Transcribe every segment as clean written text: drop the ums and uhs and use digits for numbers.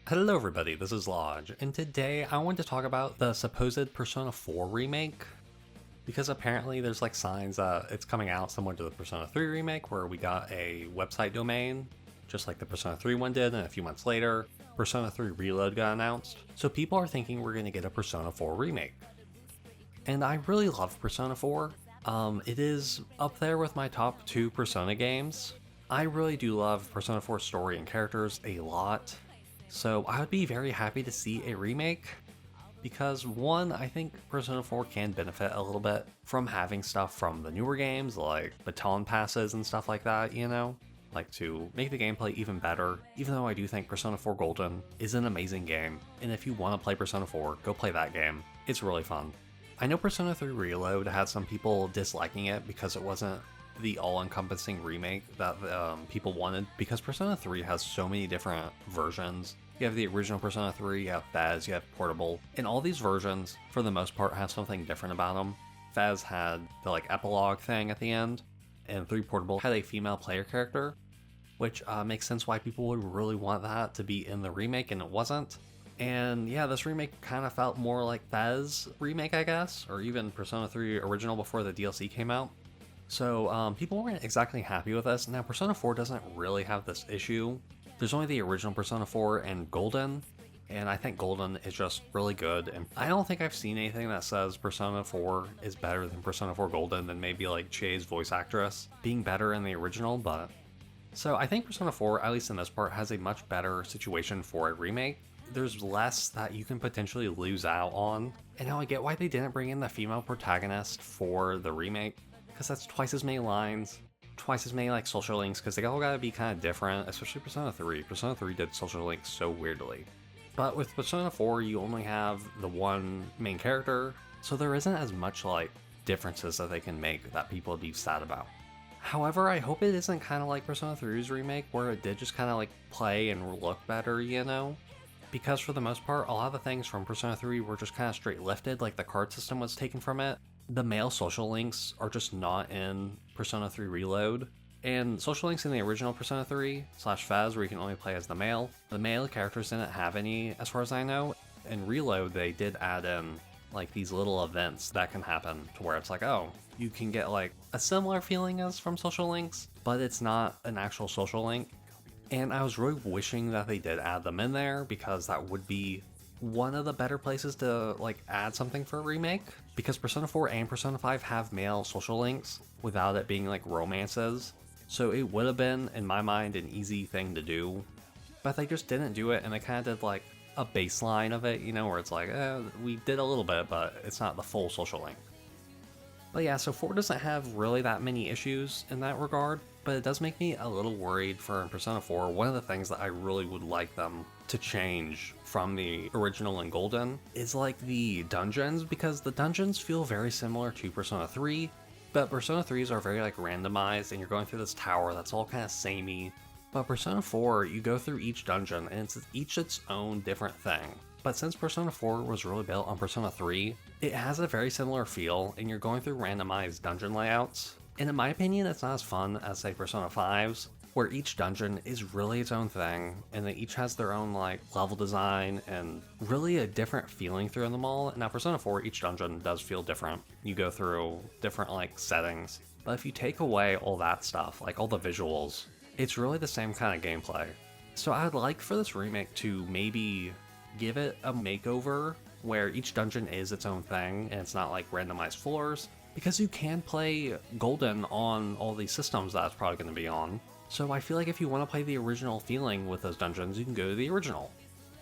Hello everybody, this is Llodg, and today I want to talk about the supposed Persona 4 remake, because apparently there's like signs that it's coming out similar to the Persona 3 remake, where we got a website domain, just like the Persona 3 one did, and a few months later, Persona 3 Reload got announced, so people are thinking we're going to get a Persona 4 remake. And I really love Persona 4. It is up there with my top 2 Persona games. I really do love Persona 4's story and characters a lot. So I would be very happy to see a remake, because one, I think Persona 4 can benefit a little bit from having stuff from the newer games, like baton passes and stuff like that, like to make the gameplay even better, even though I do think Persona 4 Golden is an amazing game, and if you want to play Persona 4, go play that game. It's really fun. I know Persona 3 Reload had some people disliking it because it wasn't the all-encompassing remake that people wanted, because Persona 3 has so many different versions. You have the original Persona 3, you have Fez, you have Portable, and all these versions, for the most part, have something different about them. Fez had the epilogue thing at the end, and 3 Portable had a female player character, which makes sense why people would really want that to be in the remake, and it wasn't. And yeah, this remake kind of felt more like Fez remake, I guess, or even Persona 3 original before the DLC came out. So people weren't exactly happy with this. Now Persona 4 doesn't really have this issue. There's only the original Persona 4 and Golden, and I think Golden is just really good, and I don't think I've seen anything that says Persona 4 is better than Persona 4 Golden, than maybe like Chie's voice actress being better in the original, but... So I think Persona 4, at least in this part, has a much better situation for a remake. There's less that you can potentially lose out on, and now I get why they didn't bring in the female protagonist for the remake, because that's twice as many lines, twice as many social links, because they all gotta be kind of different, especially Persona 3. Persona 3 did social links so weirdly. But with Persona 4, you only have the one main character, so there isn't as much differences that they can make that people would be sad about. However, I hope it isn't kind of like Persona 3's remake, where it did just kind of play and look better, Because for the most part, a lot of the things from Persona 3 were just kind of straight lifted, like the card system was taken from it. The male social links are just not in Persona 3 Reload. And social links in the original Persona 3 / Fez, where you can only play as the male characters didn't have any, as far as I know. In Reload, they did add in these little events that can happen to where it's oh, you can get a similar feeling as from social links, but it's not an actual social link. And I was really wishing that they did add them in there, because that would be one of the better places to add something for a remake, because Persona 4 and Persona 5 have male social links without it being romances, so it would have been, in my mind, an easy thing to do, but they just didn't do it, and they kind of did a baseline of it, where it's we did a little bit, but it's not the full social link. But yeah, so 4 doesn't have really that many issues in that regard, but it does make me a little worried for Persona 4. One of the things that I really would like them to change from the original and Golden is the dungeons, because the dungeons feel very similar to Persona 3, but Persona 3's are very randomized, and you're going through this tower that's all kind of samey. But Persona 4, you go through each dungeon, and it's each its own different thing. But since Persona 4 was really built on Persona 3, it has a very similar feel, and you're going through randomized dungeon layouts. And in my opinion, it's not as fun as, say, Persona 5's, where each dungeon is really its own thing, and they each has their own, level design, and really a different feeling through them all. Now, Persona 4, each dungeon does feel different. You go through different, settings. But if you take away all that stuff, all the visuals, it's really the same kind of gameplay. So I'd like for this remake to maybe give it a makeover, where each dungeon is its own thing, and it's not randomized floors, because you can play Golden on all these systems that it's probably going to be on. So I feel if you want to play the original feeling with those dungeons, you can go to the original.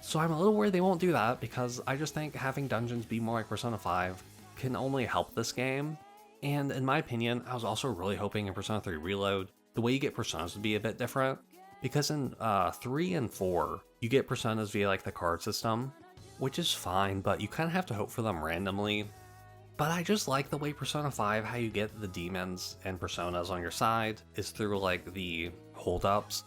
So I'm a little worried they won't do that, because I just think having dungeons be more like Persona 5 can only help this game. And in my opinion, I was also really hoping in Persona 3 Reload, the way you get personas would be a bit different, because in 3 and 4, you get personas via the card system, which is fine, but you kind of have to hope for them randomly. But I just like the way Persona 5, how you get the demons and personas on your side, is through the holdups.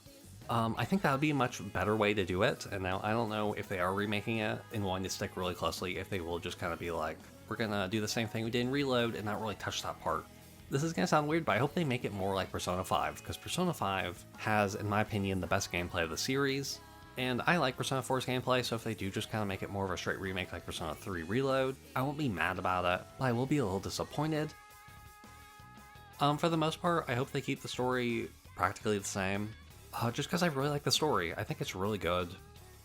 I think that would be a much better way to do it, and now I don't know if they are remaking it and wanting to stick really closely, if they will just kind of be we're gonna do the same thing we did in Reload and not really touch that part. This is gonna sound weird, but I hope they make it more like Persona 5, because Persona 5 has, in my opinion, the best gameplay of the series, And I like Persona 4's gameplay, so if they do just kind of make it more of a straight remake like Persona 3 Reload, I won't be mad about it, but I will be a little disappointed. For the most part, I hope they keep the story practically the same, just because I really like the story. I think it's really good.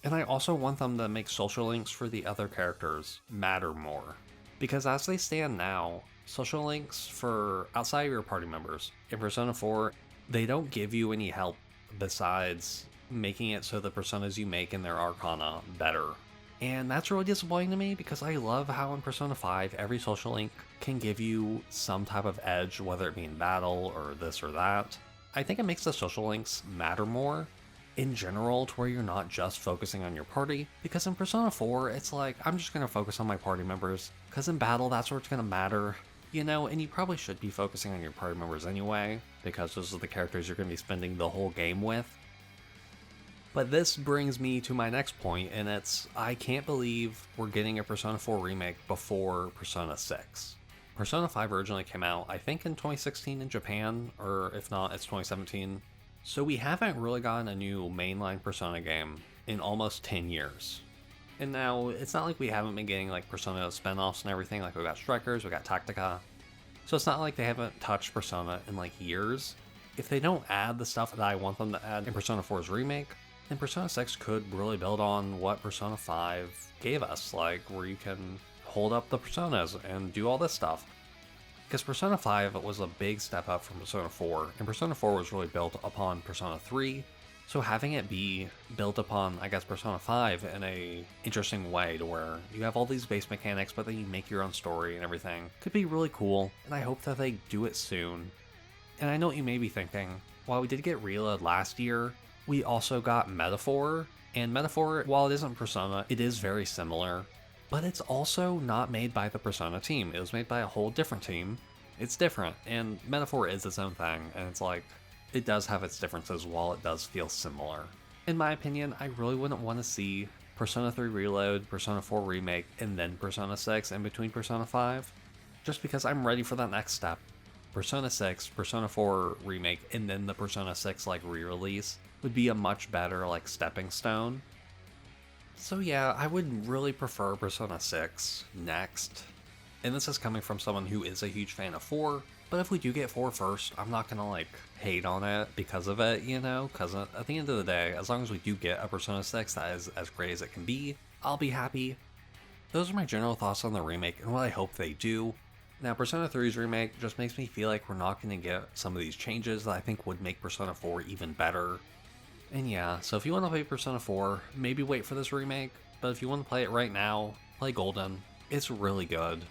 And I also want them to make social links for the other characters matter more. Because as they stand now, social links for outside of your party members in Persona 4, they don't give you any help besides making it so the personas you make in their Arcana better. And that's really disappointing to me because I love how in Persona 5 every social link can give you some type of edge, whether it be in battle or this or that. I think it makes the social links matter more in general to where you're not just focusing on your party, because in Persona 4 it's like I'm just going to focus on my party members because in battle that's where it's going to matter, you know, and you probably should be focusing on your party members anyway because those are the characters you're going to be spending the whole game with. But this brings me to my next point, and it's I can't believe we're getting a Persona 4 remake before Persona 6. Persona 5 originally came out, I think, in 2016 in Japan, or if not, it's 2017. So we haven't really gotten a new mainline Persona game in almost 10 years. And now, it's not like we haven't been getting like Persona spin-offs and everything, like we got Strikers, we got Tactica. So it's not like they haven't touched Persona in like years. If they don't add the stuff that I want them to add in Persona 4's remake, then Persona 6 could really build on what Persona 5 gave us, like where you can hold up the personas and do all this stuff. Because Persona 5 was a big step up from Persona 4, and Persona 4 was really built upon Persona 3, so having it be built upon, I guess, Persona 5 in a interesting way to where you have all these base mechanics, but then you make your own story and everything could be really cool, and I hope that they do it soon. And I know what you may be thinking, while we did get Reload last year, we also got Metaphor, and Metaphor, while it isn't Persona, it is very similar, but it's also not made by the Persona team. It was made by a whole different team. It's different, and Metaphor is its own thing, and it's like, it does have its differences while it does feel similar. In my opinion, I really wouldn't want to see Persona 3 Reload, Persona 4 Remake, and then Persona 6 in between Persona 5, just because I'm ready for that next step. Persona 6, Persona 4 Remake, and then the Persona 6 like re-release would be a much better like stepping stone. So yeah, I would really prefer Persona 6 next. And this is coming from someone who is a huge fan of 4, but if we do get 4 first, I'm not gonna like hate on it because of it, you know, because at the end of the day, as long as we do get a Persona 6 that is as great as it can be, I'll be happy. Those are my general thoughts on the remake and what I hope they do. Now, Persona 3's remake just makes me feel like we're not going to get some of these changes that I think would make Persona 4 even better. And yeah, so if you want to play Persona 4, maybe wait for this remake, but if you want to play it right now, play Golden. It's really good.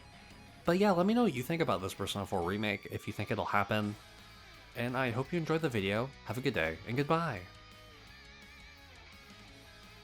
But yeah, let me know what you think about this Persona 4 remake, if you think it'll happen. And I hope you enjoyed the video. Have a good day, and goodbye!